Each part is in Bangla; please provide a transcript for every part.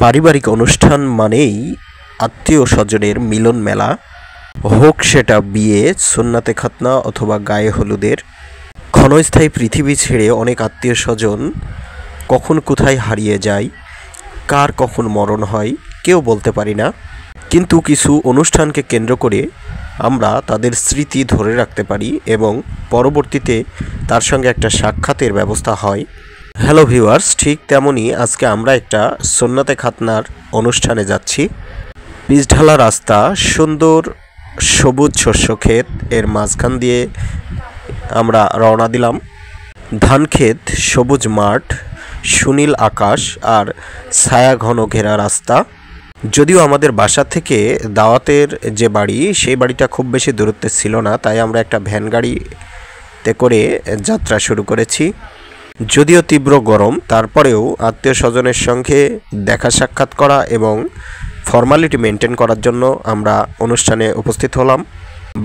পারিবারিক অনুষ্ঠান মানেই আত্মীয় স্বজনের মিলন মেলা, হোক সেটা বিয়ে, সুন্নাতে খাতনা অথবা গায়ে হলুদের। ক্ষণস্থায়ী পৃথিবী ছেড়ে অনেক আত্মীয় স্বজন কখন কোথায় হারিয়ে যায়, কার কখন মরণ হয় কেউ বলতে পারি না, কিন্তু কিছু অনুষ্ঠানকে কেন্দ্র করে আমরা তাদের স্মৃতি ধরে রাখতে পারি এবং পরবর্তীতে তার সঙ্গে একটা সাক্ষাতের ব্যবস্থা হয়। হ্যালো ভিউয়ার্স, ঠিক তেমনই আজকে আমরা একটা সুন্নাতে খাতনার অনুষ্ঠানে যাচ্ছি। পিচঢালা রাস্তা, সুন্দর সবুজ শস্য ক্ষেত, এর মাঝখান দিয়ে আমরা রওনা দিলাম। ধান ক্ষেত, সবুজ মাঠ, সুনীল আকাশ আর ছায়া ঘন ঘেরা রাস্তা। যদিও আমাদের বাসা থেকে দাওয়াতের যে বাড়ি, সেই বাড়িটা খুব বেশি দূরত্বে ছিল না, তাই আমরা একটা ভ্যান গাড়িতে করে যাত্রা শুরু করেছি। যদিও তীব্র গরম, তারপরেও আত্মীয় স্বজনের সঙ্গে দেখা সাক্ষাৎ করা এবং ফর্মালিটি মেনটেন করার জন্য আমরা অনুষ্ঠানে উপস্থিত হলাম।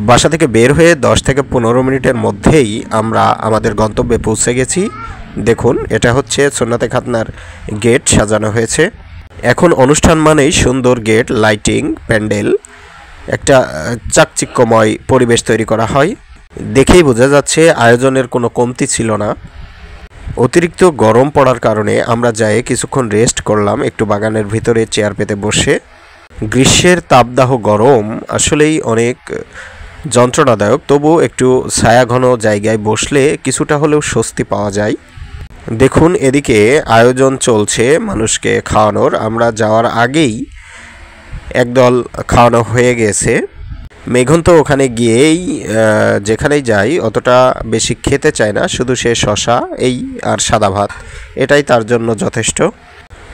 বাসা থেকে বের হয়ে 10 থেকে 15 মিনিটের মধ্যেই আমরা আমাদের গন্তব্যে পৌঁছে গেছি। দেখুন, এটা হচ্ছে সুন্নাতে খাতনার গেট সাজানো হয়েছে। এখন অনুষ্ঠান মানেই সুন্দর গেট, লাইটিং, প্যান্ডেল, একটা চাকচিক্যময় পরিবেশ তৈরি করা হয়। দেখেই বোঝা যাচ্ছে আয়োজনের কোনো কমতি ছিল না। অতিরিক্ত গরম পড়ার কারণে আমরা যাই কিছুক্ষণ রেস্ট করলাম একটু বাগানের ভিতরে চেয়ার পেতে বসে। গ্রীষ্মের তাপদাহ গরম আসলেই অনেক যন্ত্রণাদায়ক, তবুও একটু ছায়া ঘন জায়গায় বসলে কিছুটা হলেও স্বস্তি পাওয়া যায়। দেখুন, এদিকে আয়োজন চলছে মানুষকে খাওয়ানোর। আমরা যাওয়ার আগেই একদল খাওয়ানো হয়ে গেছে। মেঘন তো ওখানে গিয়েই যেখানেই যাই অতটা বেশি খেতে চায় না, শুধু সে শশা এই আর সাদা ভাত, এটাই তার জন্য যথেষ্ট।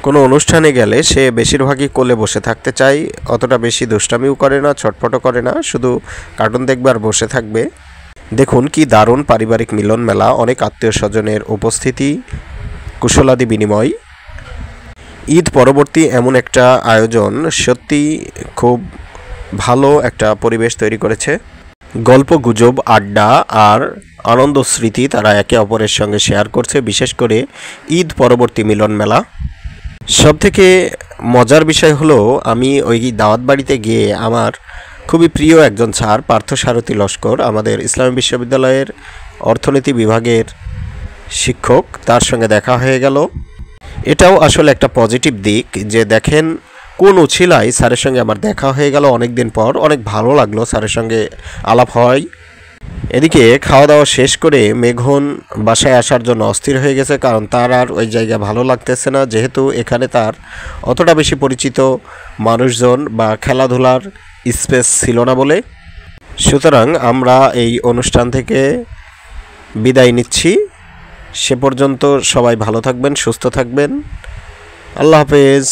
কোনো অনুষ্ঠানে গেলে সে বেশিরভাগই কোলে বসে থাকতে চায়, অতটা বেশি দুষ্টামিও করে না, ছটফটও করে না, শুধু কার্টুন দেখবে আর বসে থাকবে। দেখুন কি দারুণ পারিবারিক মিলন মেলা, অনেক আত্মীয় স্বজনের উপস্থিতি, কুশলাদি বিনিময়। ঈদ পরবর্তী এমন একটা আয়োজন সত্যি খুব ভালো একটা পরিবেশ তৈরি করেছে। গল্প গুজব, আড্ডা আর আনন্দ স্মৃতি তারা একে অপরের সঙ্গে শেয়ার করছে, বিশেষ করে ঈদ পরবর্তী মিলন মেলা। সবথেকে মজার বিষয় হলো, আমি ওই দাওয়াত বাড়িতে গিয়ে আমার খুবই প্রিয় একজন স্যার পার্থসারথী লস্কর, আমাদের ইসলামী বিশ্ববিদ্যালয়ের অর্থনীতি বিভাগের শিক্ষক, তার সঙ্গে দেখা হয়ে গেল। এটাও আসলে একটা পজিটিভ দিক যে দেখেন কোন উছিলায় স্যারের সঙ্গে আমার দেখা হয়ে গেল অনেক দিন পর, অনেক ভালো লাগলো স্যারের সঙ্গে আলাপ হয়। এদিকে খাওয়া দাওয়া শেষ করে মেঘন বাসায় আসার জন্য অস্থির হয়ে গেছে, কারণ তার আর ওই জায়গা ভালো লাগতেছে না, যেহেতু এখানে তার অতটা বেশি পরিচিত মানুষজন বা খেলাধুলার স্পেস ছিল না বলে। সুতরাং আমরা এই অনুষ্ঠান থেকে বিদায় নিচ্ছি। সে পর্যন্ত সবাই ভালো থাকবেন, সুস্থ থাকবেন। আল্লাহ হাফেজ।